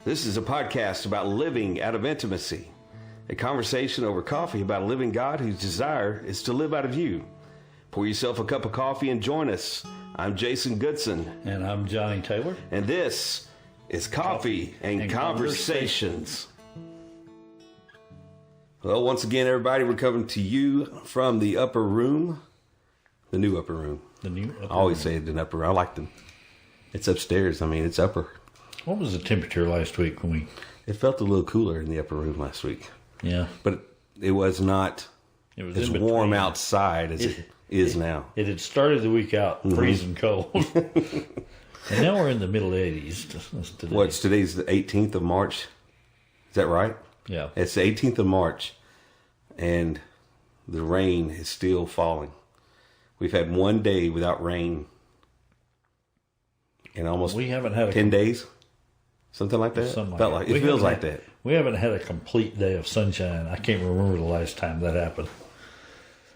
This is a podcast about living out of intimacy, a conversation over coffee about a living God whose desire is to live out of you. Pour yourself a cup of coffee and join us. I'm Jason Goodson. And I'm Johnny Taylor. And this is Coffee and Conversations. Well, once again, everybody, we're coming to you from the upper room. The new upper room. I always say it in upper room. I like them. It's upstairs. I mean, it's upper. What was the temperature last week when we... It felt a little cooler in the upper room last week. Yeah. But it was not as warm outside as it is now. It had started the week out freezing cold. And now we're in the middle 80s. Today. Today's the 18th of March? Is that right? Yeah. It's the 18th of March, and the rain is still falling. We've had one day without rain in almost we haven't had 10 days. Something like that? It feels like that. We haven't had a complete day of sunshine. I can't remember the last time that happened.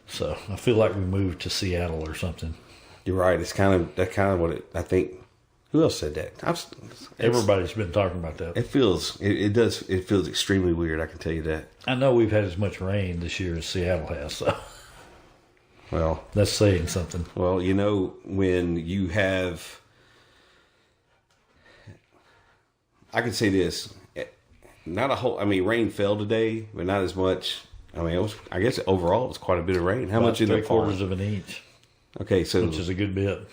So I feel like we moved to Seattle or something. You're right. That's kind of what it, I think. Who else said that? Everybody's been talking about that. It feels extremely weird. I can tell you that. I know we've had as much rain this year as Seattle has. So. Well, that's saying something. Well, when you have, I can say this, rain fell today, but not as much. I guess overall it was quite a bit of rain. How much ended up falling? 3/4 of an inch. Okay, so which is a good bit.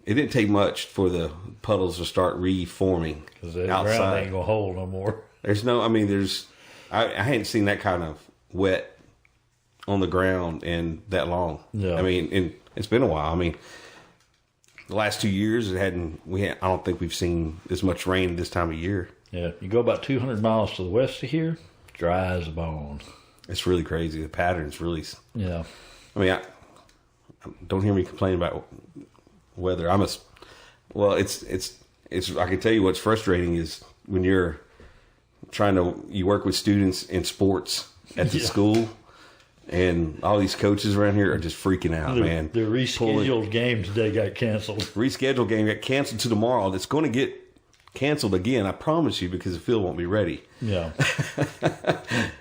It didn't take much for the puddles to start reforming because the ground ain't gonna hold no more. I hadn't seen that kind of wet on the ground in that long. Yeah. And it's been a while. The last 2 years I don't think we've seen as much rain this time of year. Yeah, you go about 200 miles to the west of here, dry as a bone. It's really crazy. The pattern's really. Yeah. I don't hear me complain about weather. It's I can tell you what's frustrating is when you work with students in sports at the school, and all these coaches around here are just freaking out, man. The rescheduled game today got canceled. Rescheduled game got canceled to tomorrow. It's going to get canceled again, I promise you, because the field won't be ready. Yeah.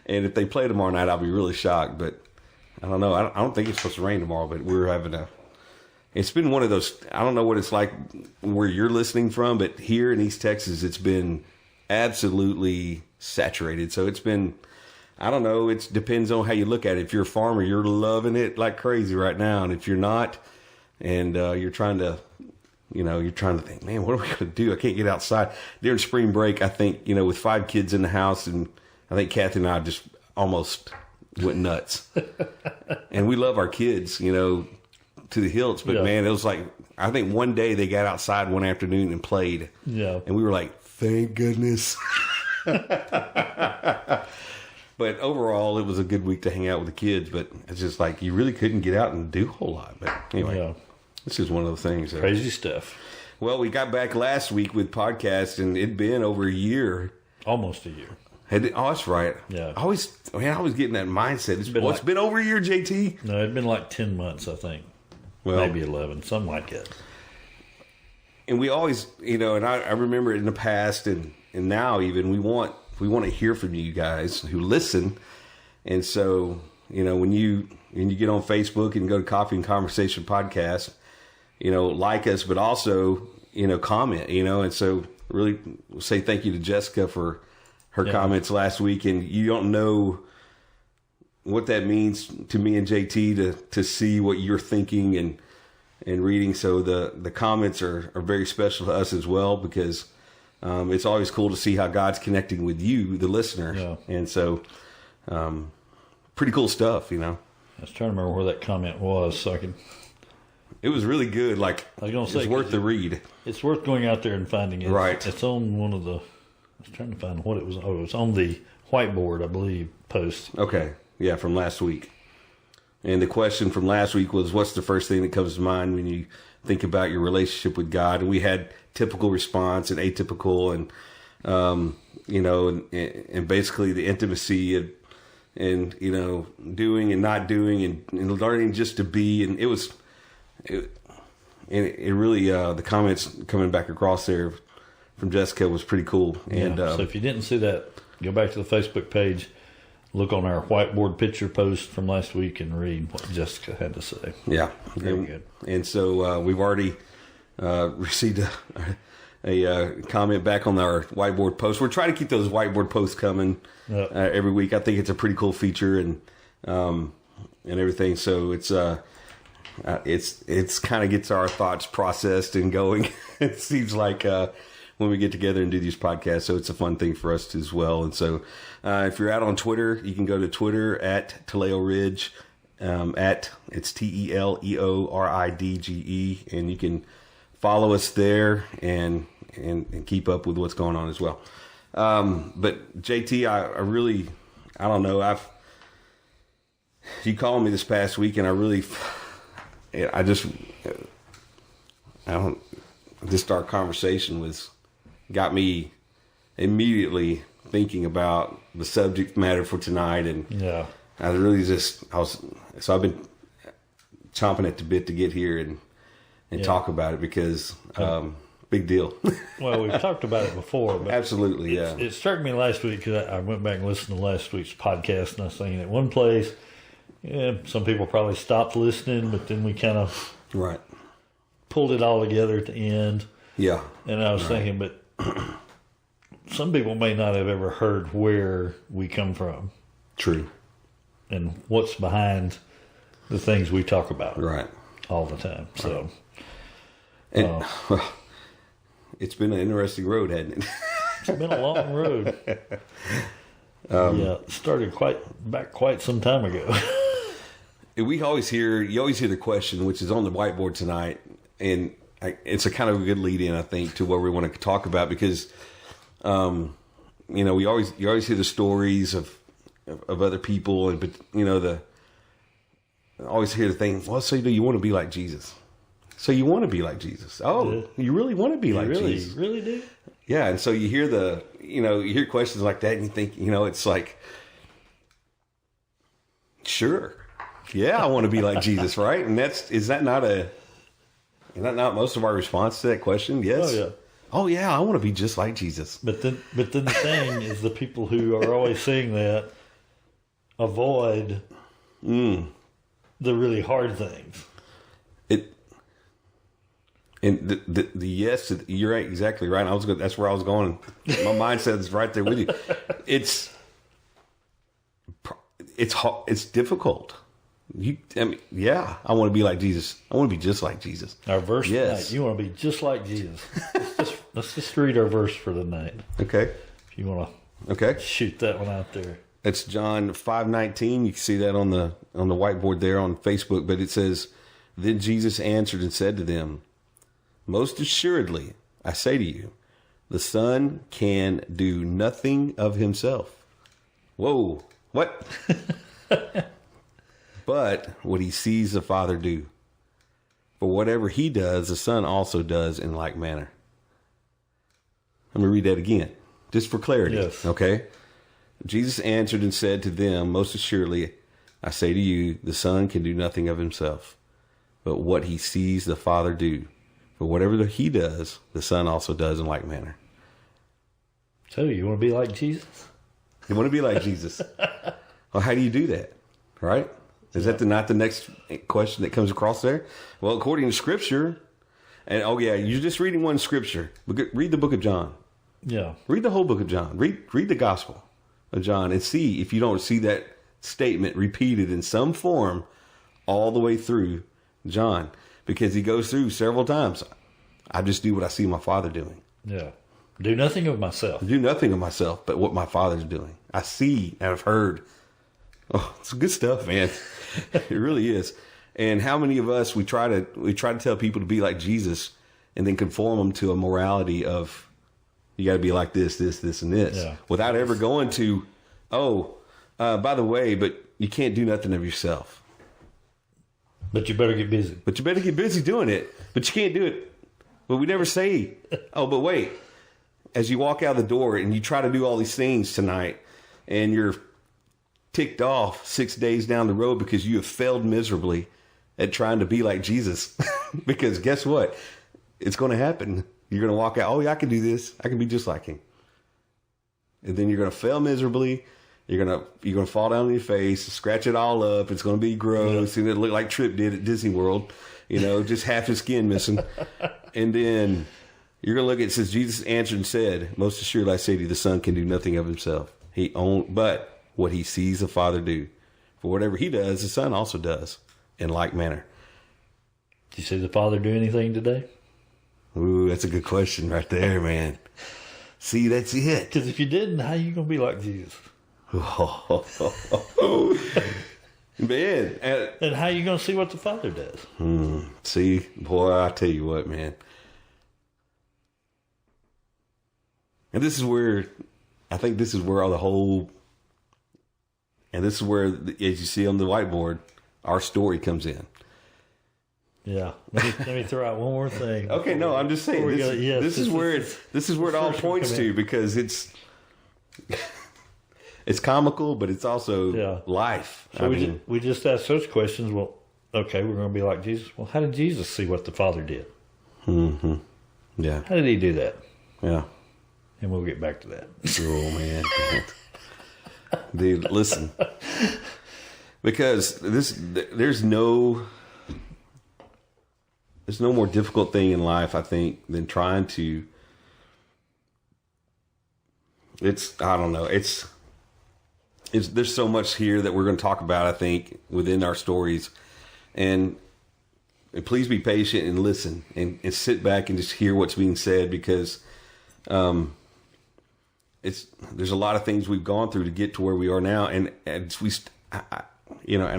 And if they play tomorrow night, I'll be really shocked. But I don't know. I don't think it's supposed to rain tomorrow, but we're having it's been one of those, I don't know what it's like where you're listening from, but here in East Texas, it's been absolutely saturated. So it's been, I don't know, it depends on how you look at it. If you're a farmer, you're loving it like crazy right now. And if you're not, and you're trying to think, man, what are we going to do? I can't get outside. During spring break, I think, with 5 kids in the house, and I think Kathy and I just almost went nuts. And we love our kids, to the hilts, but man, it was like, I think one day they got outside one afternoon and played. Yeah. And we were like, thank goodness. But overall, it was a good week to hang out with the kids, but it's just like, you really couldn't get out and do a whole lot. But anyway, This is one of the things. Crazy stuff. Well, we got back last week with podcasts, and it'd been over a year. Almost a year. That's right. Yeah. I was getting that mindset. It's been over a year, JT? No, it'd been like 10 months, I think. Well, maybe 11, something like that. And we always, and I remember in the past and now even, we want to hear from you guys who listen. And so, when you get on Facebook and go to Coffee and Conversation Podcast, like us, but also, comment, and so really say thank you to Jessica for her comments last week. And you don't know what that means to me and JT to see what you're thinking and reading. So the comments are very special to us as well, because it's always cool to see how God's connecting with you, the listener. Yeah. And so pretty cool stuff, I was trying to remember where that comment was, so I could. It was really good. Like, I was going to say, it's worth the read. It's worth going out there and finding it. Right. It's on one of the. I was trying to find what it was. Oh, it was on the whiteboard, I believe. Post. Okay. Yeah, from last week. And the question from last week was, what's the first thing that comes to mind when you think about your relationship with God? And we had typical response and atypical, and and basically the intimacy and doing and not doing and learning just to be. And it really the comments coming back across there from Jessica was pretty cool. And so if you didn't see that, go back to the Facebook page, look on our whiteboard picture post from last week, and read what Jessica had to say. Yeah, Very good. And so we've already received a comment back on our whiteboard post. We're trying to keep those whiteboard posts coming every week. I think it's a pretty cool feature and everything. So it's kind of gets our thoughts processed and going. It seems like when we get together and do these podcasts. So it's a fun thing for us as well. And so if you're out on Twitter, you can go to Twitter at Taleo Ridge. It's TELEORIDGE, and you can follow us there and keep up with what's going on as well. But JT, I don't know. You called me this past week, and our conversation got me immediately thinking about the subject matter for tonight, and I've been chomping at the bit to get here and talk about it because big deal. Well, we've talked about it before. But absolutely, yeah. It struck me last week because I went back and listened to last week's podcast, and I was thinking at one place, some people probably stopped listening, but then we kind of pulled it all together at the end. Yeah. And I was thinking, but some people may not have ever heard where we come from. True. And what's behind the things we talk about. Right. All the time. So. And, it's been an interesting road, hasn't it? It's been a long road. It started quite some time ago. You always hear the question, which is on the whiteboard tonight, and it's a kind of a good lead in, I think, to what we want to talk about because, you always hear the stories of other people, but I always hear the thing. Well, so do you want to be like Jesus? So you want to be like Jesus? Oh, you really want to be like Jesus? You really do? Yeah, and so you hear you hear questions like that, and you think, it's like, sure, yeah, I want to be like Jesus, right? And is that not most of our response to that question? Yes. Oh yeah, I want to be just like Jesus. But then the thing is, the people who are always saying that avoid the really hard things. And the yes, you're right, exactly right. That's where I was going. My mindset is right there with you. It's difficult. I want to be like Jesus. I want to be just like Jesus. Our verse tonight, you want to be just like Jesus. Let's just read our verse for the night. Okay. If you want to shoot that one out there. It's John 5:19. You can see that on the whiteboard there on Facebook. But it says, "Then Jesus answered and said to them, 'Most assuredly, I say to you, the Son can do nothing of himself.'" Whoa, what? "But what he sees the Father do. For whatever he does, the Son also does in like manner." Let me read that again, just for clarity. Yes. Okay? Jesus answered and said to them, "Most assuredly, I say to you, the Son can do nothing of himself, but what he sees the Father do. For whatever he does, the Son also does in like manner." So, you want to be like Jesus? You want to be like Jesus. Well, how do you do that? Right? Is that not the next question that comes across there? Well, according to Scripture, and you're just reading one Scripture. Read the book of John. Yeah. Read the whole book of John. Read the Gospel of John and see if you don't see that statement repeated in some form all the way through John. Because he goes through several times. I just do what I see my Father doing. Yeah. Do nothing of myself. Do nothing of myself, but what my Father's doing. I see and I've heard. Oh, it's good stuff, man. It really is. And how many of us we try to tell people to be like Jesus, and then conform them to a morality of you got to be like this, and this, without ever going to, by the way, but you can't do nothing of yourself. But you better get busy. But you better get busy doing it. But you can't do it. But we never say, but wait. As you walk out the door and you try to do all these things tonight, and you're ticked off 6 days down the road because you have failed miserably at trying to be like Jesus. Because guess what? it's going to happen. You're going to walk out, oh, yeah, I can do this. I can be just like him. And then you're going to fail miserably. You're gonna fall down on your face, scratch it all up. It's going to be gross. And it'll look like Trip did at Disney World, just half his skin missing. And then you're going to look at it, says, Jesus answered and said, most assuredly I say to you, the Son can do nothing of himself. But what he sees the Father do. For whatever he does, the Son also does in like manner. Did you see the Father do anything today? Ooh, that's a good question right there, man. See, that's it. Because if you didn't, how are you going to be like Jesus? Man. And how are you going to see what the Father does? See, boy, I tell you what, man. And this is where, I think this is where all the whole, and this is where, as you see on the whiteboard, our story comes in. Yeah. Let me throw out one more thing. Okay, no, I'm just saying, this is where it all points to, because it's comical, but it's also life. So we just asked those questions. Well, okay, we're going to be like Jesus. Well, how did Jesus see what the Father did? Mm-hmm. Yeah. How did he do that? Yeah. And we'll get back to that. Oh, man. Dude, listen. Because there's no more difficult thing in life, I think, than trying to, I don't know. There's so much here that we're going to talk about, I think, within our stories. And please be patient and listen and sit back and just hear what's being said, because there's a lot of things we've gone through to get to where we are now. And and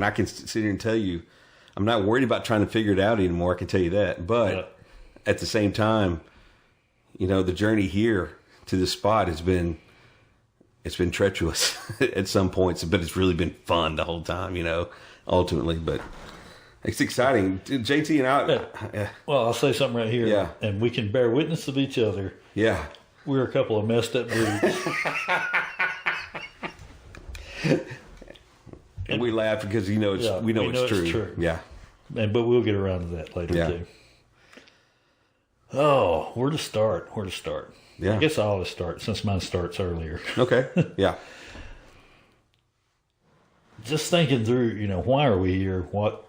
I can sit here and tell you, I'm not worried about trying to figure it out anymore. I can tell you that. But at the same time, the journey here to this spot has been, it's been treacherous at some points, but it's really been fun the whole time, ultimately. But it's exciting. JT and I. Well, I'll say something right here. Yeah. And we can bear witness of each other. Yeah. We're a couple of messed up dudes. And we laugh because we know it's true. Yeah. But we'll get around to that later too. Oh, where to start? Yeah. I guess I ought to start since mine starts earlier. Okay. Yeah. Just thinking through, why are we here? What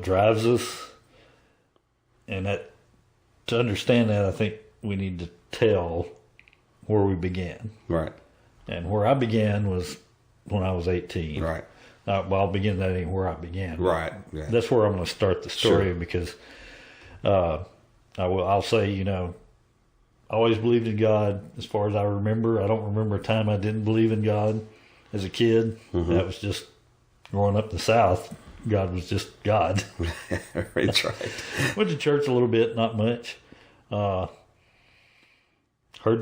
drives us? And to understand that, I think we need to tell where we began. Right. And where I began was when I was 18. Right. I'll begin. That ain't where I began. Right. Yeah. That's where I'm going to start the story. Sure. Because I'll say, I always believed in God as far as I remember. I don't remember a time I didn't believe in God as a kid. Mm-hmm. That was just growing up in the South. God was just God. That's right. Went to church a little bit, not much. Heard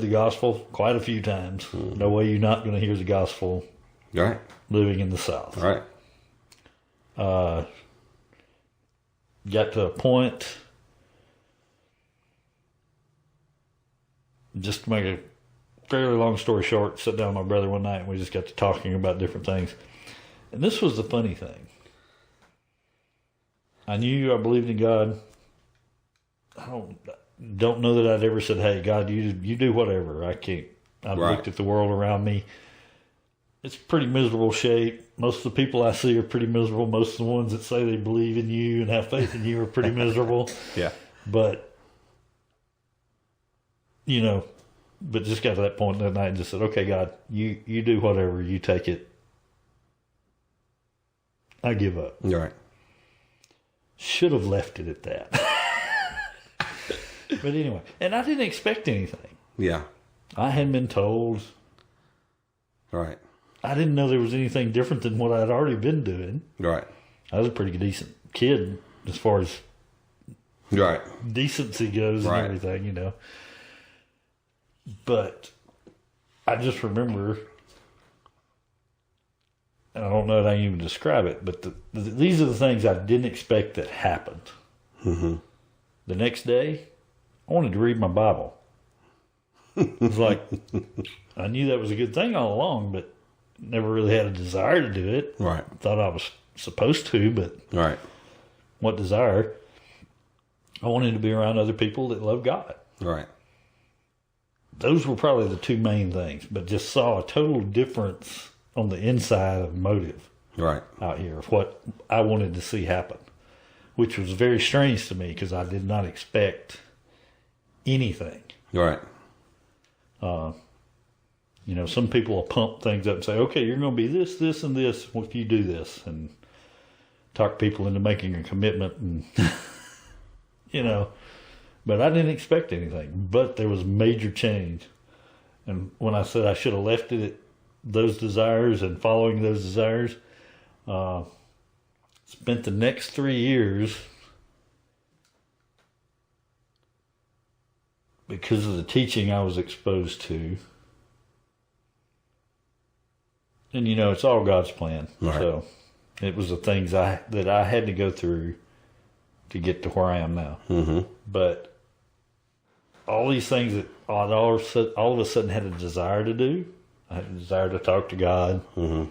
the gospel quite a few times. Mm-hmm. No way you're not going to hear the gospel. Right. Living in the South. Right. Got to a point, just to make a fairly long story short, sat down with my brother one night and we just got to talking about different things. And this was the funny thing. I knew I believed in God. I don't know that I'd ever said, hey, God, you do whatever. I can't. I've looked at the world around me. It's pretty miserable shape. Most of the people I see are pretty miserable. Most of the ones that say they believe in you and have faith in you are pretty miserable. Yeah. But just got to that point that night and just said, okay, God, you do whatever. You take it. I give up. You're right. Should have left it at that. But anyway, and I didn't expect anything. Yeah. I hadn't been told. Right. I didn't know there was anything different than what I'd already been doing. Right. I was a pretty decent kid as far as decency goes and everything, But I just remember, and I don't know how to even describe it, but these are the things I didn't expect that happened. Mm-hmm. The next day, I wanted to read my Bible. It was like, I knew that was a good thing all along, but never really had a desire to do it. Right. Thought I was supposed to, but right. what desire? I wanted to be around other people that love God. Right. Those were probably the two main things, but just saw a total difference on the inside of motive. Right. Out here of what I wanted to see happen, which was very strange to me because I did not expect anything. Right. Some people will pump things up and say, okay, you're going to be this, this, and this if you do this, and talk people into making a commitment, and but I didn't expect anything. But there was major change. And when I said I should have left it at those desires and following those desires, spent the next 3 years, because of the teaching I was exposed to. And it's all God's plan. Right. So it was the things that I had to go through to get to where I am now. Mm-hmm. But all these things that I all of a sudden had a desire to do. I had a desire to talk to God. Mm-hmm.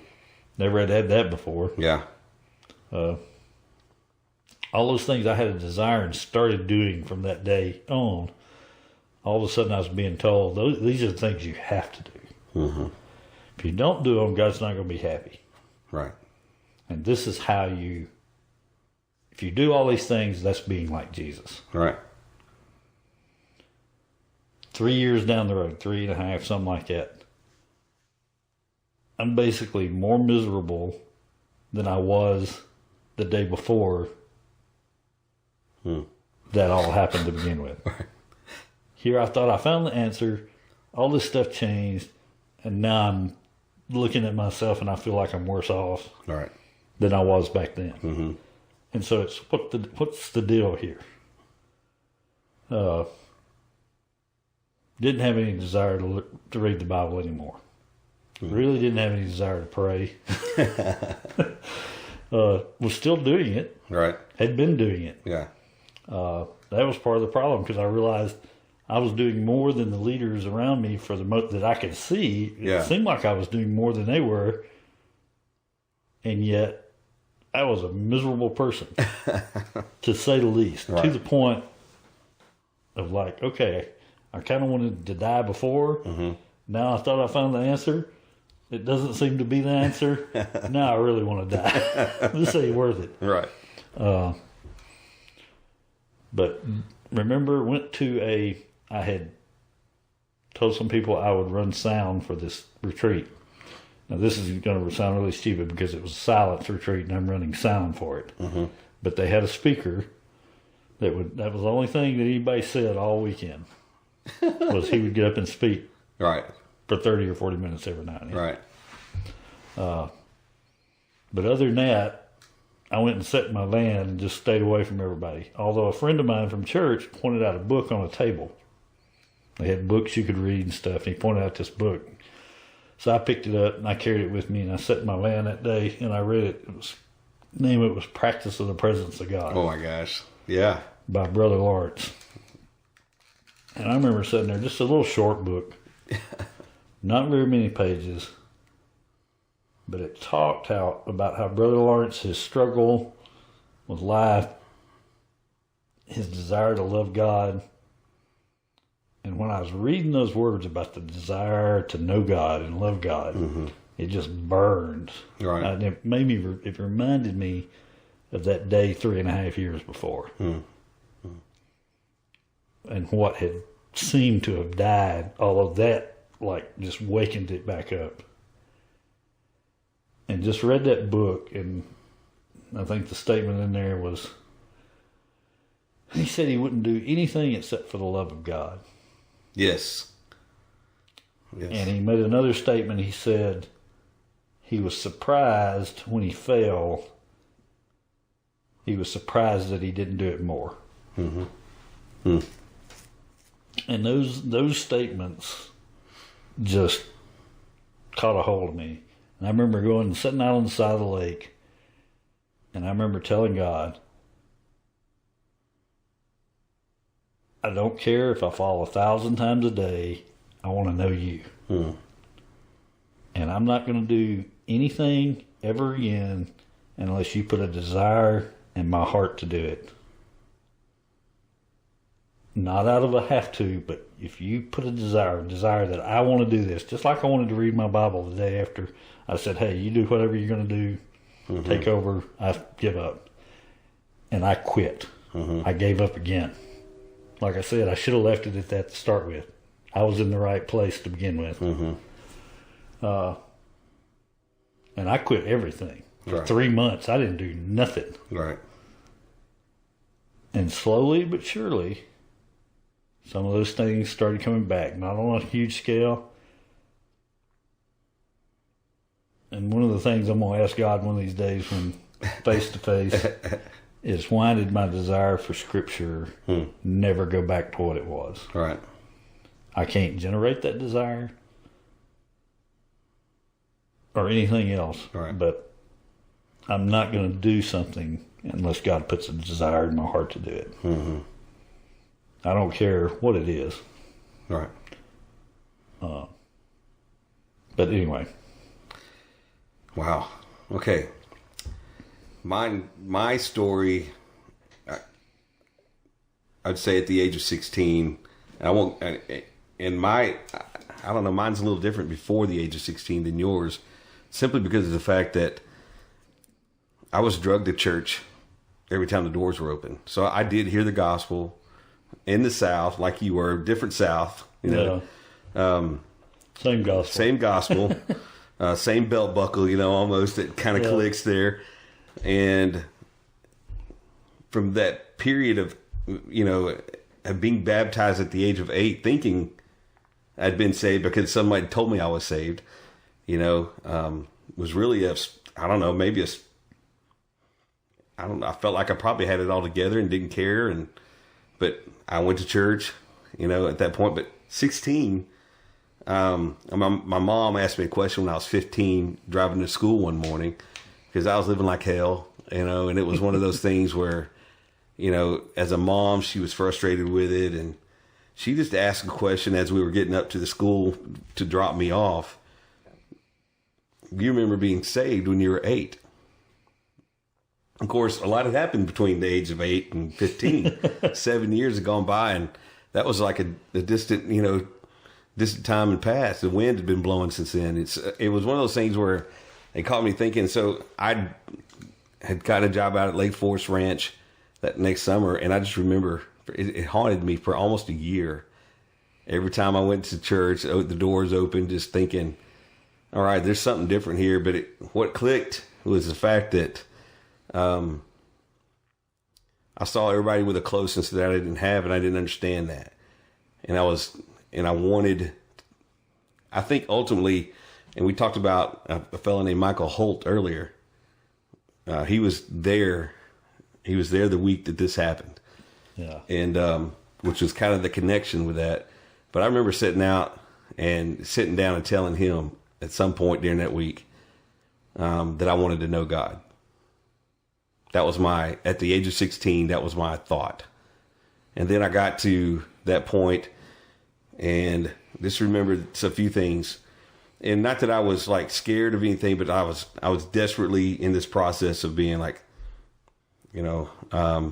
Never had that before. Yeah. All those things I had a desire and started doing from that day on. All of a sudden I was being told, these are the things you have to do. Mm-hmm. If you don't do them, God's not going to be happy. Right. And this is how if you do all these things, that's being like Jesus. Right. 3 years down the road, 3.5, something like that, I'm basically more miserable than I was the day before that all happened to begin with. Here I thought I found the answer, all this stuff changed, and now I'm looking at myself and I feel like I'm worse off than I was back then. Mm-hmm. And so it's what's the deal here? Didn't have any desire to read the Bible anymore. Really didn't have any desire to pray. Was still doing it. Right. Had been doing it. Yeah. That was part of the problem because I realized I was doing more than the leaders around me for the most that I could see. Yeah. It seemed like I was doing more than they were. And yet I was a miserable person, to say the least, to the point of like, okay, I kind of wanted to die before. Mm-hmm. Now I thought I found the answer. It doesn't seem to be the answer. Now I really want to die. This ain't worth it. Right. But remember, I had told some people I would run sound for this retreat. Now this is going to sound really stupid because it was a silence retreat and I'm running sound for it. Mm-hmm. But they had a speaker that was the only thing that anybody said all weekend was he would get up and speak. Right. For 30 or 40 minutes every night. Right. But other than that, I went and sat in my van and just stayed away from everybody. Although a friend of mine from church pointed out a book on a table. They had books you could read and stuff, and he pointed out this book. So I picked it up and I carried it with me, and I sat in my van that day and I read it. The name of it was Practice of the Presence of God. Oh my gosh. Yeah. By Brother Lawrence. And I remember sitting there, just a little short book. Not very many pages, but it talked out about how Brother Lawrence, his struggle with life, his desire to love God. And when I was reading those words about the desire to know God and love God, it just burned. Right. And it reminded me of that day 3.5 years before. And what had seemed to have died, all of that, like, just wakened it back up. And just read that book, and I think the statement in there was, he said he wouldn't do anything except for the love of God. Yes. And he made another statement. He said he was surprised when he fell. He was surprised that he didn't do it more. Mm-hmm. And those statements just caught a hold of me. And I remember going and sitting out on the side of the lake, and I remember telling God, I don't care if I fall 1,000 times a day, I want to know you. And I'm not going to do anything ever again unless you put a desire in my heart to do it. not out of a have to, but if you put a desire that I want to do this, just like I wanted to read my Bible the day after I said, hey, you do whatever you're going to do, take over, I give up. And I quit. I gave up again. Like I said, I should have left it at that to start with. I was in the right place to begin with. And I quit everything. For 3 months, I didn't do nothing. Right. And slowly but surely, some of those things started coming back. Not on a huge scale. And one of the things I'm going to ask God one of these days when face to face is, why did my desire for Scripture never go back to what it was? Right. I can't generate that desire or anything else. Right. But I'm not going to do something unless God puts a desire in my heart to do it. I don't care what it is. Right. But anyway. Wow. Okay. My story, I'd say at the age of 16, I don't know, mine's a little different before the age of 16 than yours, simply because of the fact that I was drugged to church every time the doors were open. So I did hear the gospel in the South, like you were, different South, you know. Same gospel. Same gospel. Same belt buckle, you know, almost. It kind of clicks there. And from that period of, you know, of being baptized at the age of 8, thinking I'd been saved because somebody told me I was saved, you know, was really I felt like I probably had it all together and didn't care. But I went to church, you know, at that point. But 16, my mom asked me a question when I was 15, driving to school one morning, because I was living like hell, you know, and it was one of those things where, you know, as a mom, she was frustrated with it. And she just asked a question as we were getting up to the school to drop me off. You remember being saved when you were 8? Of course, a lot had happened between the age of 8 and 15. 7 years had gone by, and that was like a distant time had passed. The wind had been blowing since then. It was one of those things where it caught me thinking. So I had got a job out at Lake Forest Ranch that next summer, and I just remember it haunted me for almost a year. Every time I went to church, the doors open, just thinking, all right, there's something different here. But what clicked was the fact that I saw everybody with a closeness that I didn't have, and I didn't understand that. And I think ultimately, and we talked about a fellow named Michael Holt earlier. He was there the week that this happened. Yeah. And, which was kind of the connection with that. But I remember sitting down and telling him at some point during that week, that I wanted to know God. That was at the age of 16, that was my thought. And then I got to that point and just remembered a few things. And not that I was like scared of anything, but I was desperately in this process of being like, you know, I've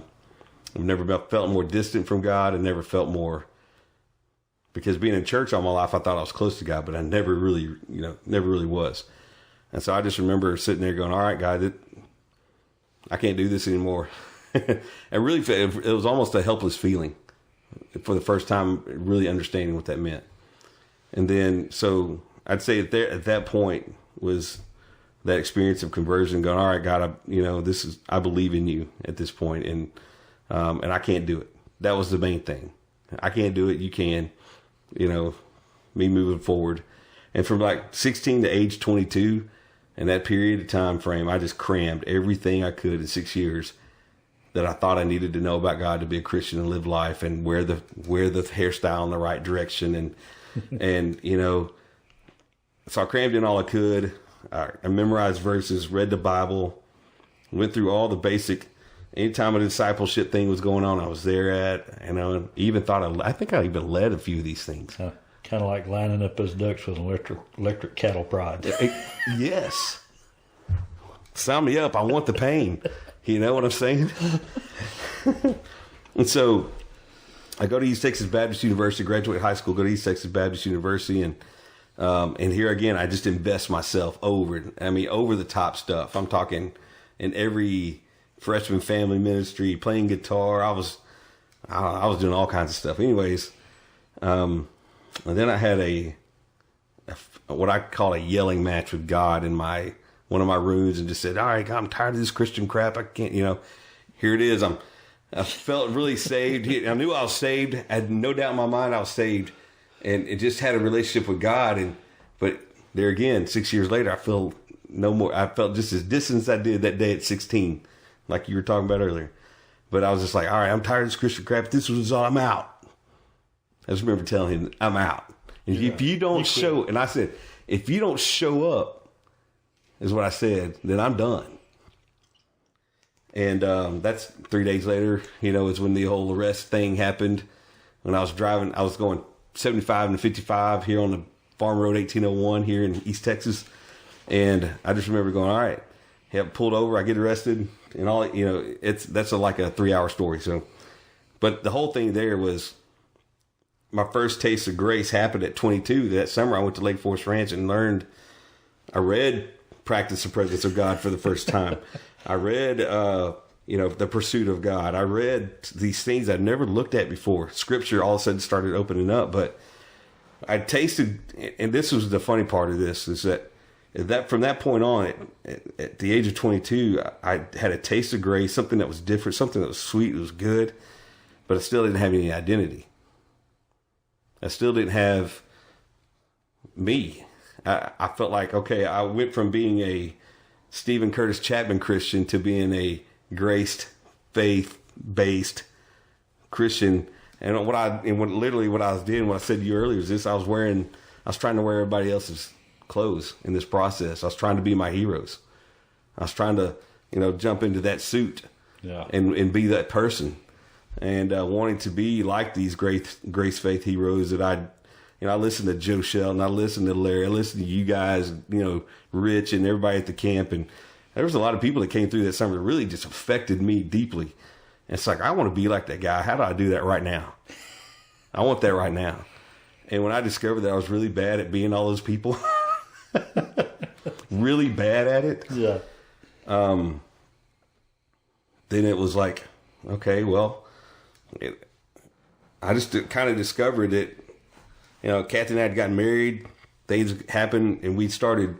never felt more distant from God. and never felt more, because being in church all my life, I thought I was close to God, but I never really was. And so I just remember sitting there going, all right, God, I can't do this anymore. And really, it was almost a helpless feeling for the first time, really understanding what that meant. And then, so I'd say at that point was that experience of conversion, going, all right, God, I believe in you at this point, and I can't do it. That was the main thing. I can't do it. You can, you know, me moving forward. And from like 16 to age 22, in that period of time frame, I just crammed everything I could in 6 years that I thought I needed to know about God to be a Christian and live life, and wear the hairstyle in the right direction. And you know, so I crammed in all I could. I memorized verses, read the Bible, went through all the basic. Anytime a discipleship thing was going on, I was there at, you know, even I think I even led a few of these things. Kind of like lining up those ducks with an electric cattle prod. Yes. Sign me up. I want the pain. You know what I'm saying? And so I go to East Texas Baptist University, graduate high school, go to East Texas Baptist University, and here again, I just invest myself over the top stuff. I'm talking in every freshman family ministry, playing guitar. I was doing all kinds of stuff. Anyways, and then I had what I call a yelling match with God in one of my rooms, and just said, "All right, God, I'm tired of this Christian crap. I can't, here it is. I felt really saved. I knew I was saved. I had no doubt in my mind I was saved, and it just had a relationship with God. But there again, 6 years later, I feel no more. I felt just as distant as I did that day at 16, like you were talking about earlier. But I was just like, all right, I'm tired of this Christian crap. This was all. I'm out. I just remember telling him, I'm out. And if you don't show, and I said, if you don't show up, is what I said, then I'm done. And that's 3 days later, is when the whole arrest thing happened. When I was driving, I was going 75 and 55 here on the Farm Road 1801 here in East Texas. And I just remember going, all right, pulled over, I get arrested, and all, that's like a 3-hour story. So, but the whole thing there was my first taste of grace happened at 22. That summer I went to Lake Forest Ranch and practiced the presence of God for the first time. I read, The Pursuit of God. I read these things I'd never looked at before. Scripture all of a sudden started opening up, but I tasted, and this was the funny part of this, is that from that point on, at the age of 22, I had a taste of grace, something that was different, something that was sweet, it was good, but I still didn't have any identity. I still didn't have me. I felt like, okay, I went from being a Stephen Curtis Chapman Christian to being a graced, faith-based Christian. And what I was doing, what I said to you earlier, is this: I was trying to wear everybody else's clothes in this process. I was trying to be my heroes. I was trying to, jump into that suit, and be that person, and wanting to be like these grace faith heroes that I listened to Joe Shelton, I listened to Larry, I listened to you guys, Rich and everybody at the camp. And there was a lot of people that came through that summer that really just affected me deeply. And it's like, I want to be like that guy. How do I do that right now? I want that right now. And when I discovered that I was really bad at being all those people, really bad at it. Yeah. Then it was like, okay, well, I just kind of discovered that, Kathy and I had gotten married, things happened, and we started,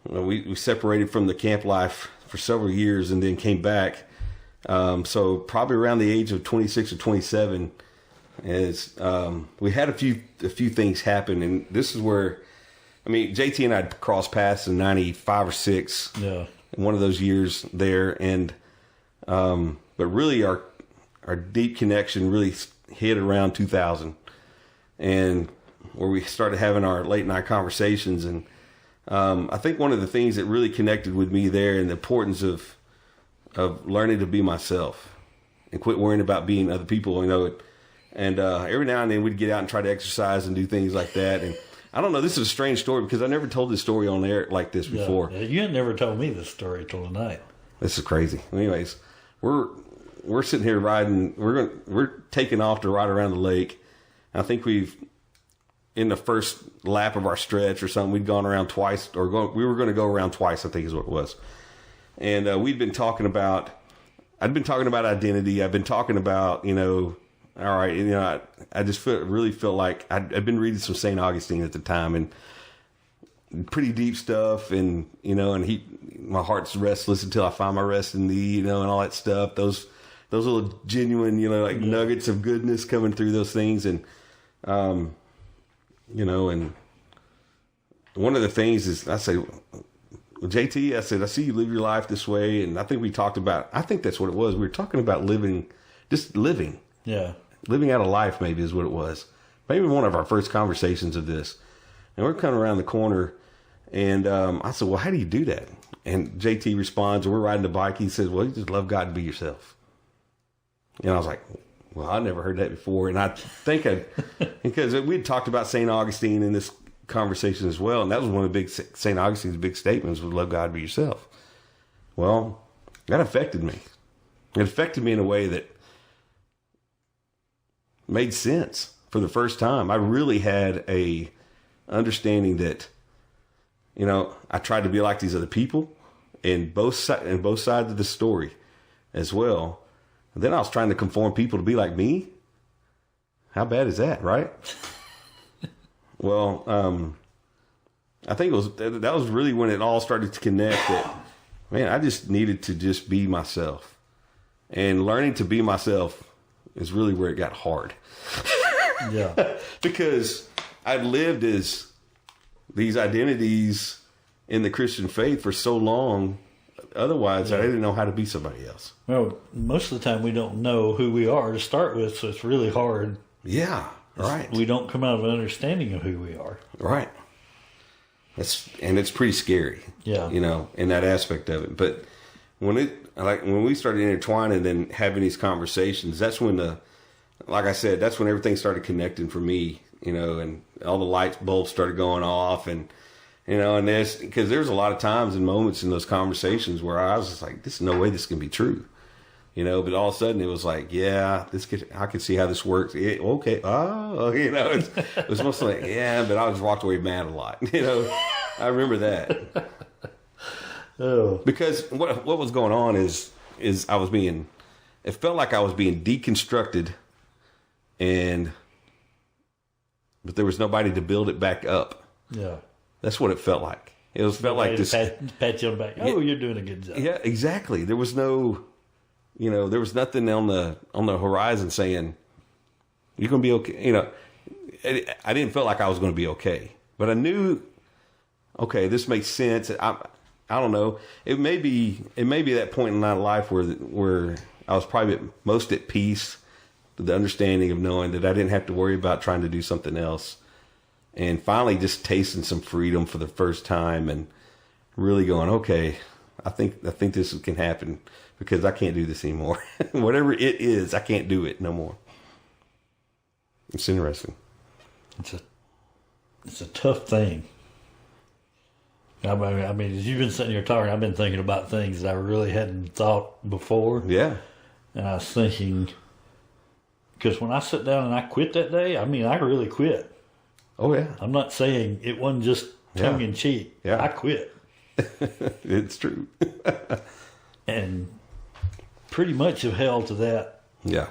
we separated from the camp life for several years and then came back. So probably around the age of 26 or 27, we had a few things happen, and this is where, JT and I crossed paths in 95 or 6. Yeah. In one of those years there, and but really our deep connection really hit around 2000, and where we started having our late night conversations. And I think one of the things that really connected with me there, and the importance of learning to be myself and quit worrying about being other people, and every now and then we'd get out and try to exercise and do things like that. And I don't know, this is a strange story because I never told this story on air like this before. Yeah, you had never told me this story till tonight. This is crazy. Anyways, we're sitting here riding. We're taking off to ride around the lake. I think in the first lap of our stretch or something, we'd gone around twice, we were going to go around twice, I think is what it was. And I'd been talking about identity. I've been talking about, all right, I just really felt like I'd been reading some St. Augustine at the time, and pretty deep stuff, and my heart's restless until I find my rest in thee, and all that stuff. Those little genuine, nuggets of goodness coming through those things, and and one of the things is, I say, JT, I said, I see you live your life this way, and I think we talked about, I think that's what it was. We were talking about living. Yeah. Living out a life, maybe, is what it was. Maybe one of our first conversations of this. And we're coming around the corner, and I said, well, how do you do that? And JT responds, we're riding the bike. He says, well, you just love God and be yourself. And I was like, well, I never heard that before. And I think because we'd talked about St. Augustine in this conversation as well. And that was one of the St. Augustine's big statements, was love God and be yourself. Well, that affected me. It affected me in a way that made sense for the first time. I really had a understanding that, I tried to be like these other people and both sides of the story as well. And then I was trying to conform people to be like me. How bad is that, right? Well, I think that was really when it all started to connect. That, man, I just needed to just be myself, and learning to be myself is really where it got hard. Yeah, because I'd lived as these identities in the Christian faith for so long. Otherwise, I didn't know how to be somebody else. Well, most of the time we don't know who we are to start with, so it's really hard. Yeah, right. We don't come out of an understanding of who we are. Right. It's pretty scary. Yeah. In that aspect of it. But when we started intertwining and having these conversations, that's when like I said, that's when everything started connecting for me, and all the light bulbs started going off, and because there's a lot of times and moments in those conversations where I was just like, there's no way this can be true. But all of a sudden it was like, yeah, I can see how this works. Yeah, okay. Oh, it was mostly like, yeah, but I just walked away mad a lot. I remember that. Oh. Because what was going on is it felt like I was being deconstructed, but there was nobody to build it back up. Yeah. That's what it felt like. It felt like this. Pat you on the back. Oh, you're doing a good job. Yeah, exactly. There was no, there was nothing on the horizon saying you're going to be okay. I didn't feel like I was going to be okay, but I knew, okay, this makes sense. I don't know. It may be that point in my life where I was probably most at peace, the understanding of knowing that I didn't have to worry about trying to do something else. And finally just tasting some freedom for the first time and really going, okay, I think this can happen because I can't do this anymore. Whatever it is, I can't do it no more. It's interesting. It's a tough thing. I mean, as you've been sitting here talking, I've been thinking about things that I really hadn't thought before. Yeah. And I was thinking, because when I sat down and I quit that day, I mean, I really quit. Oh, yeah. I'm not saying it wasn't just tongue in cheek. Yeah. I quit. It's true. And pretty much have held to that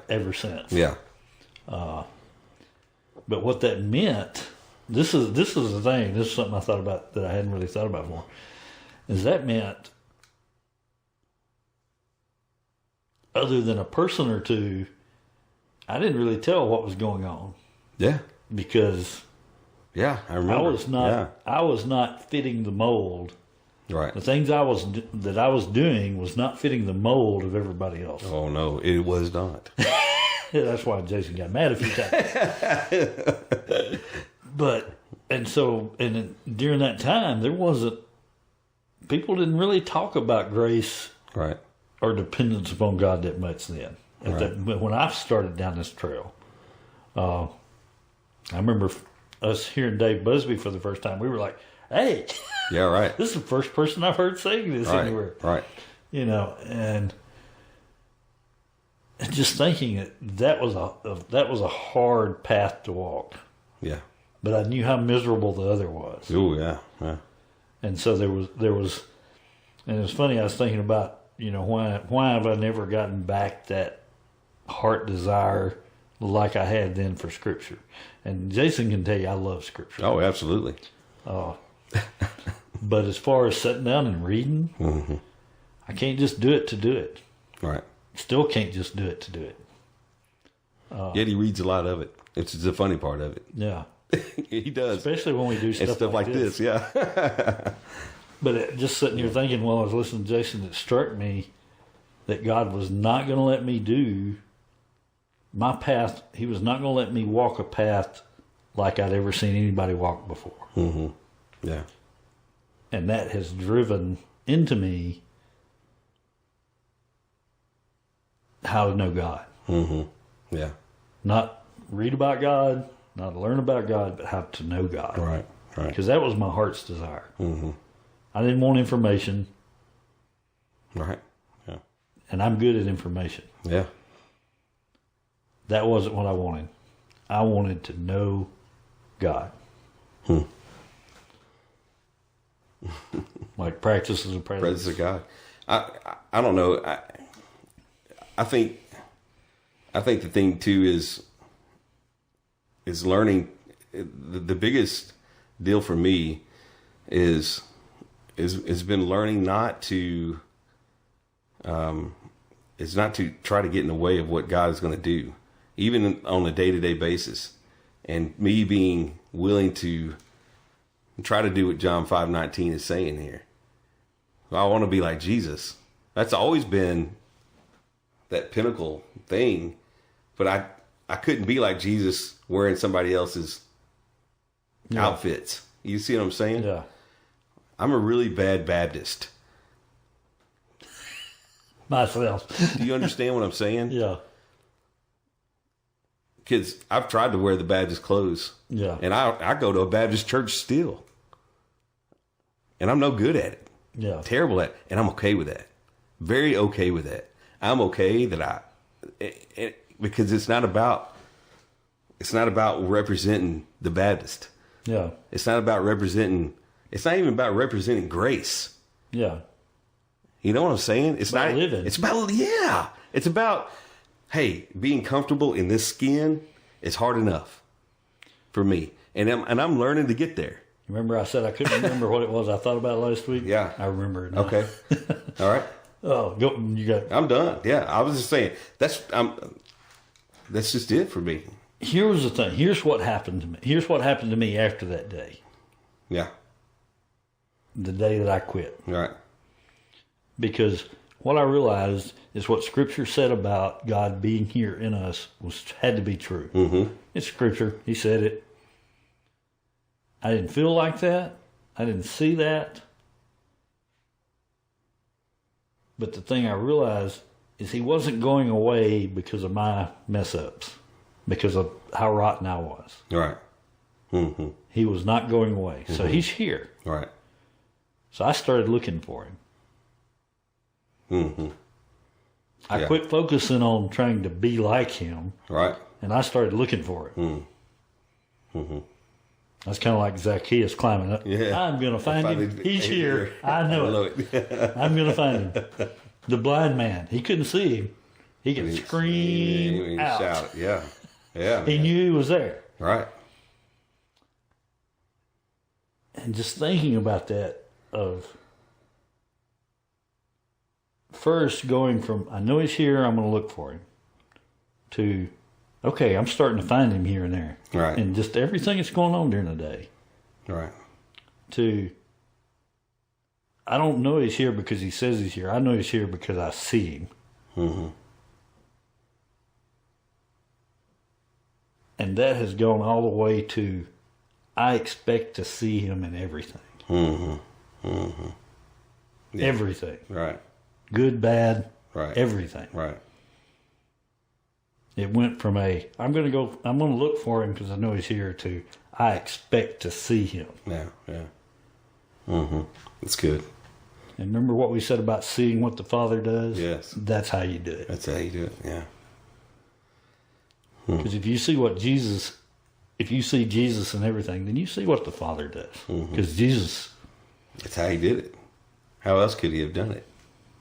ever since. Yeah. But what that meant, this is the thing, this is something I thought about that I hadn't really thought about before, is that meant other than a person or two, I didn't really tell what was going on. Yeah. Because I remember. I was not fitting the mold. Right. The things I was doing was not fitting the mold of everybody else. Oh no, it was not. That's why Jason got mad a few times. And during that time, people didn't really talk about grace, right, or dependence upon God that much then. But when I started down this trail, I remember us hearing Dave Busby for the first time. We were like, hey, yeah, right. This is the first person I've heard saying this anywhere. Right. And just thinking that was a hard path to walk. Yeah. But I knew how miserable the other was. Oh, yeah. Yeah. And so there was, and it was funny, I was thinking about, why have I never gotten back that heart desire like I had then for Scripture? And Jason can tell you I love Scripture. Oh, absolutely. But as far as sitting down and reading, I can't just do it to do it. Right. Still can't just do it to do it. Yet he reads a lot of it. It's the funny part of it. Yeah. He does. Especially when we do stuff like this. Yeah. But just sitting here thinking while I was listening to Jason, it struck me that God was not going to let me do my path. He was not going to let me walk a path like I'd ever seen anybody walk before. Mm-hmm. Yeah. And that has driven into me how to know God. Mm-hmm. Yeah. Not read about God, not learn about God, but how to know God. Right. Right. Because that was my heart's desire. Mm-hmm. I didn't want information. Right. And I'm good at information. Yeah. That wasn't what I wanted. I wanted to know God. Like practices of presence. Presence of God. I don't know. I think the thing too is learning. The biggest deal for me is been learning not to try to get in the way of what God is going to do, even on a day-to-day basis, and me being willing to try to do what John 5:19 is saying here. I want to be like Jesus. That's always been that pinnacle thing, but I couldn't be like Jesus wearing somebody else's outfits. You see what I'm saying? Yeah. I'm a really bad Baptist. Myself. Do you understand what I'm saying? Yeah. Kids, I've tried to wear the Baptist clothes. Yeah. And I go to a Baptist church still. And I'm no good at it. Yeah. Terrible at it. And I'm okay with that. Very okay with that. I'm okay that because it's not about representing the Baptist. Yeah. It's not even about representing grace. Yeah. You know what I'm saying? It's about not living. It's about, yeah. It's about, hey, being comfortable in this skin is hard enough for me. And I'm learning to get there. Remember I said I couldn't remember what it was I thought about last week? Yeah. I remember it now. Okay. All right. Oh, go, you got. I'm done. Yeah. I was just saying that's just it for me. Here was the thing. Here's what happened to me. Here's what happened to me after that day. Yeah. The day that I quit. Right. Because what I realized is what Scripture said about God being here in us had to be true. Mm-hmm. It's Scripture. He said it. I didn't feel like that. I didn't see that. But the thing I realized is He wasn't going away because of my mess ups, because of how rotten I was. Right. Mm-hmm. He was not going away. Mm-hmm. So He's here. Right. So I started looking for Him. Mm-hmm. I quit focusing on trying to be like Him. Right. And I started looking for Him. Mm-hmm. That's kind of like Zacchaeus climbing up. Yeah. I'm going to find him. He's here. I know it. I'm going to find him. The blind man. He couldn't see him. He could scream out. Shout it. Yeah. Yeah. He knew he was there. Right. And just thinking about that of first going from, I know He's here, I'm going to look for Him, to, okay, I'm starting to find Him here and there. Right. And just everything that's going on during the day. Right. To, I don't know He's here because He says He's here. I know He's here because I see Him. Mm-hmm. And that has gone all the way to, I expect to see Him in everything. Mm-hmm. Mm-hmm. Yeah. Everything. Right. Good, bad, right. Everything. Right. It went from I'm going to look for Him because I know He's here, to I expect to see Him. Yeah, yeah. Mm-hmm. That's good. And remember what we said about seeing what the Father does? Yes. That's how you do it. That's how you do it, yeah. Because if you see Jesus in everything, then you see what the Father does. Because Jesus... That's how He did it. How else could He have done it?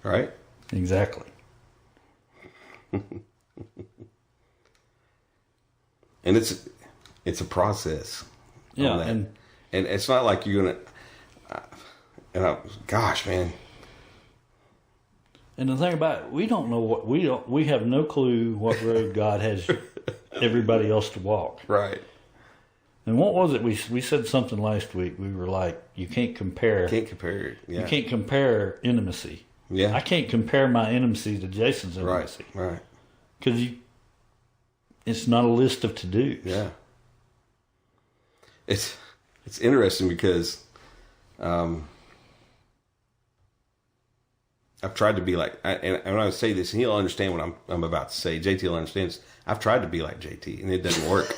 Right? Exactly. And it's a process. Yeah, and it's not like you're gonna. Gosh, man. And the thing about it, we don't know we have no clue what road God has everybody else to walk. Right. And what was it? We said something last week. We were like, you can't compare. Can't compare it. Yeah. You can't compare intimacy. Yeah. I can't compare my intimacy to Jason's intimacy. Right. Because it's not a list of to-dos. Yeah. It's interesting because I've tried to be like, and when I say this, and he'll understand what I'm about to say. JT will understand this. I've tried to be like JT, and it doesn't work.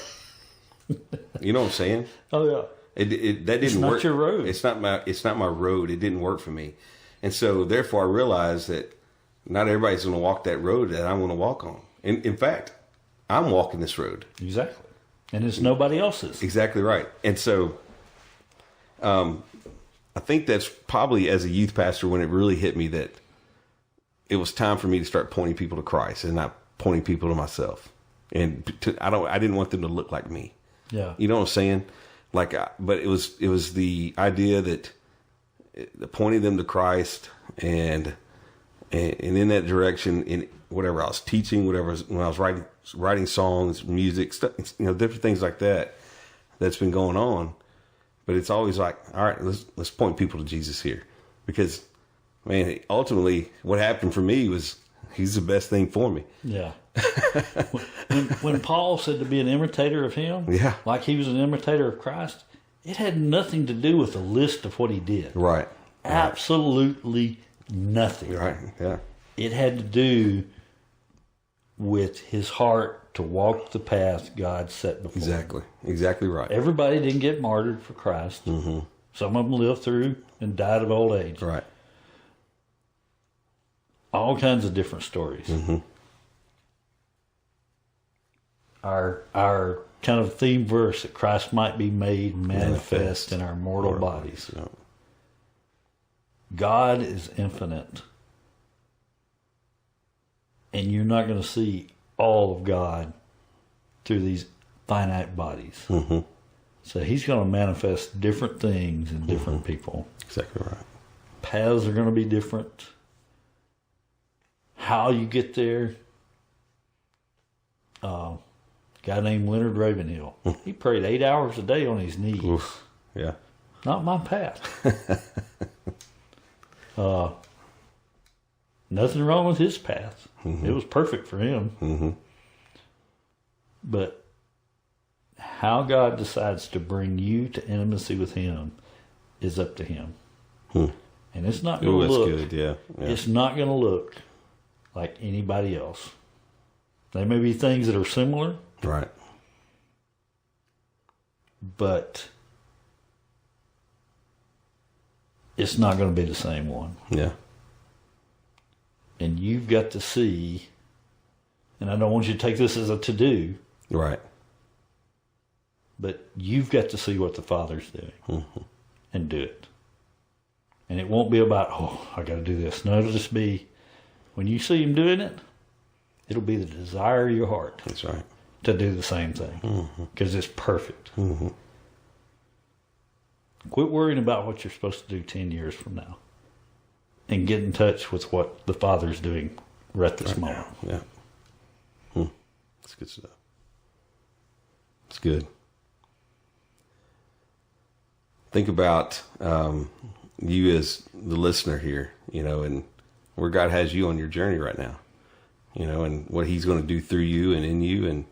You know what I'm saying? Oh yeah. That didn't work. It's not your road. It's not my road. It didn't work for me, and so therefore I realized that not everybody's going to walk that road that I'm going to walk on. And in fact, I'm walking this road. Exactly. And it's nobody else's. Exactly right. And so I think that's probably as a youth pastor when it really hit me that it was time for me to start pointing people to Christ and not pointing people to myself. And I didn't want them to look like me. Yeah. You know what I'm saying? Like, but it was the idea that pointing them to Christ and in that direction, in whatever I was teaching, when I was writing songs, music, stuff, different things like that, that's been going on. But it's always like, all right, let's point people to Jesus here, because, man, ultimately, what happened for me was he's the best thing for me. Yeah. when Paul said to be an imitator of him, yeah, like he was an imitator of Christ, it had nothing to do with a list of what he did. Right. Absolutely nothing. Right. Yeah. It had to do with his heart to walk the path God set before him. Exactly right. Everybody didn't get martyred for Christ. Mm-hmm. Some of them lived through and died of old age. Right. All kinds of different stories. Mm-hmm. Our kind of theme verse, that Christ might be made manifest in our mortal bodies. Yeah. God is infinite. And you're not going to see all of God through these finite bodies. Mm-hmm. So he's going to manifest different things in different people. Exactly right. Paths are going to be different. How you get there. A guy named Leonard Ravenhill. He prayed 8 hours a day on his knees. Oof. Yeah. Not my path. Nothing wrong with his path. Mm-hmm. It was perfect for him. Mm-hmm. But how God decides to bring you to intimacy with him is up to him. And it's not going to look. Good. Yeah. It's not going to look like anybody else. There may be things that are similar. Right. But it's not going to be the same one. Yeah. And you've got to see, and I don't want you to take this as a to-do. Right. But you've got to see what the Father's doing and do it. And it won't be about, I got to do this. No, it'll just be, when you see him doing it, it'll be the desire of your heart. That's right. To do the same thing. Because it's perfect. Mm-hmm. Quit worrying about what you're supposed to do 10 years from now. And get in touch with what the Father's doing right this moment. Now. Yeah. That's good stuff. It's good. Think about you as the listener here, and where God has you on your journey right now, and what he's going to do through you and in you, and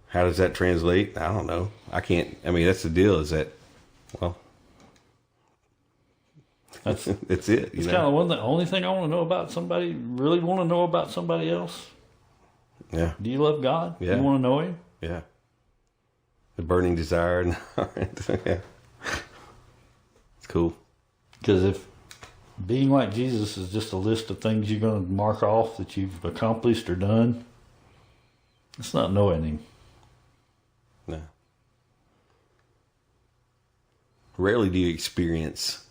how does that translate? I don't know. That's the deal, is that, well, that's it. It's kind of the only thing I want to know about somebody, really want to know about somebody else. Yeah. Do you love God? Yeah. You want to know him? Yeah. The burning desire. Yeah. It's cool. Because if being like Jesus is just a list of things you're going to mark off that you've accomplished or done, it's not knowing him. No. Rarely do you experience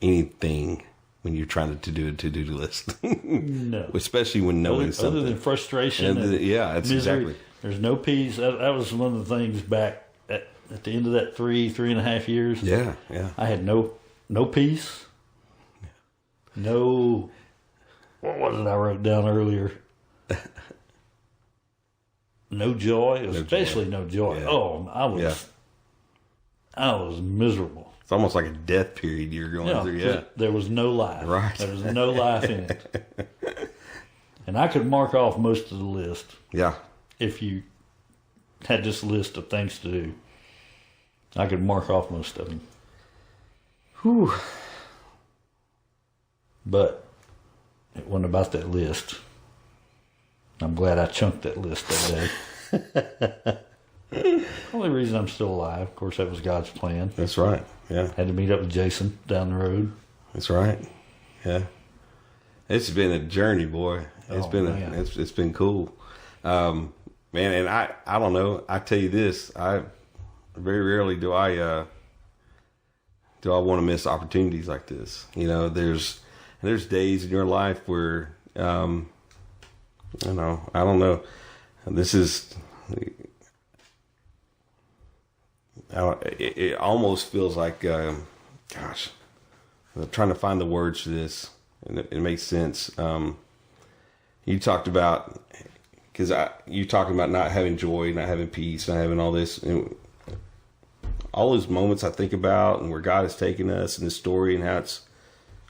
anything when you're trying to do a to-do list. No. Especially when knowing something. Other than frustration and that's misery. exactly. There's no peace. That was one of the things back at the end of that 3.5 years. Yeah. I had no peace. No, what was it I wrote down earlier? No joy, especially no joy. Yeah. Oh, I was miserable. It's almost like a death period you're going through. Yeah. There was no life. Right. There was no life in it. And I could mark off most of the list. Yeah. If you had this list of things to do, I could mark off most of them. Whew. But it wasn't about that list. I'm glad I chunked that list that day. Only reason I'm still alive, of course, that was God's plan. That's right. Yeah. Had to meet up with Jason down the road. That's right. Yeah. It's been a journey, boy. It's been cool. man, and I don't know. I tell you this, I very rarely do I want to miss opportunities like this. You know, there's days in your life where, I don't know. This is, it almost feels like, gosh, I'm trying to find the words for this, and it makes sense. You talked about, you talking about not having joy, not having peace, not having all this, and all those moments I think about, and where God has taken us, and the story, and how it's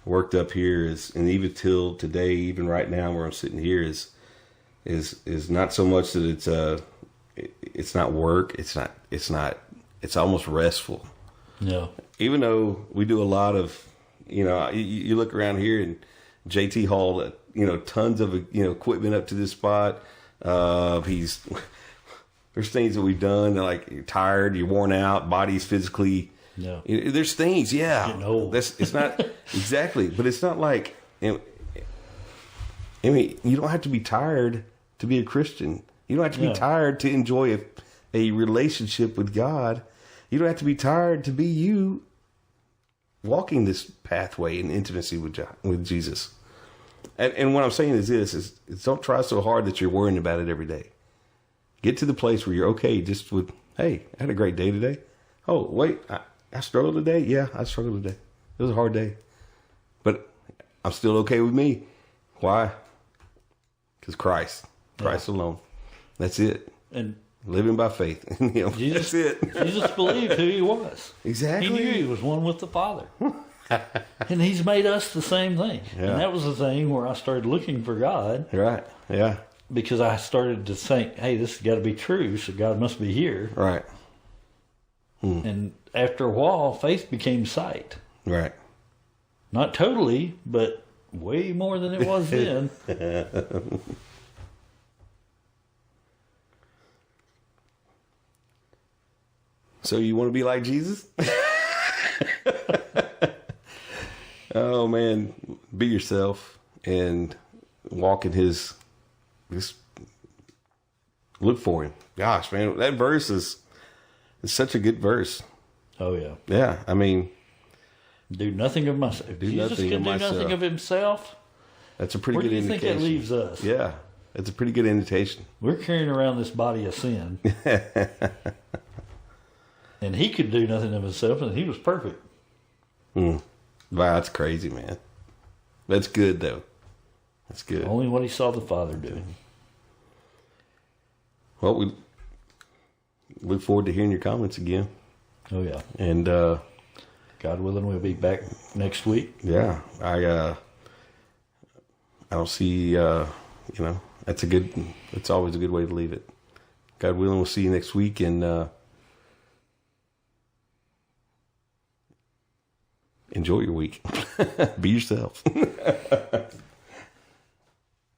worked up here is, and even till today, even right now where I'm sitting here, is not so much that it's not work, it's almost restful. Yeah. Even though we do a lot of, you look around here and JT hauled, tons of, equipment up to this spot. There's things that we've done that, like, you're tired, you're worn out, body's physically, there's things. Yeah. Getting old. It's not exactly, but it's not like, I mean, you don't have to be tired to be a Christian. You don't have to be tired to enjoy a relationship with God. You don't have to be tired to be you walking this pathway in intimacy with Jesus. And what I'm saying is this, is don't try so hard that you're worrying about it every day. Get to the place where you're okay just with, hey, I had a great day today. Oh, wait, I struggled today? Yeah, I struggled today. It was a hard day. But I'm still okay with me. Why? Because Christ alone. That's it. And living by faith. Jesus, that's it. Jesus believed who he was. Exactly. He knew he was one with the Father. And he's made us the same thing. Yeah. And that was the thing where I started looking for God. Right. Yeah. Because I started to think, hey, this has got to be true, so God must be here. Right. And after a while, faith became sight. Right. Not totally, but way more than it was then. So you want to be like Jesus? Oh man, be yourself and walk in his. Just look for him. Gosh, man, that verse is such a good verse. Oh yeah. Yeah, I mean, do nothing of myself. Jesus can do nothing of himself. That's a pretty good indication. Where do you think that leaves us? Yeah, it's a pretty good indication. We're carrying around this body of sin. And he could do nothing of himself, and he was perfect. Wow, that's crazy, man. That's good, though. That's good. Only what he saw the Father doing. Well, we look forward to hearing your comments again. Oh, yeah. And God willing, we'll be back next week. Yeah. I don't see, it's always a good way to leave it. God willing, we'll see you next week, and enjoy your week. Be yourself.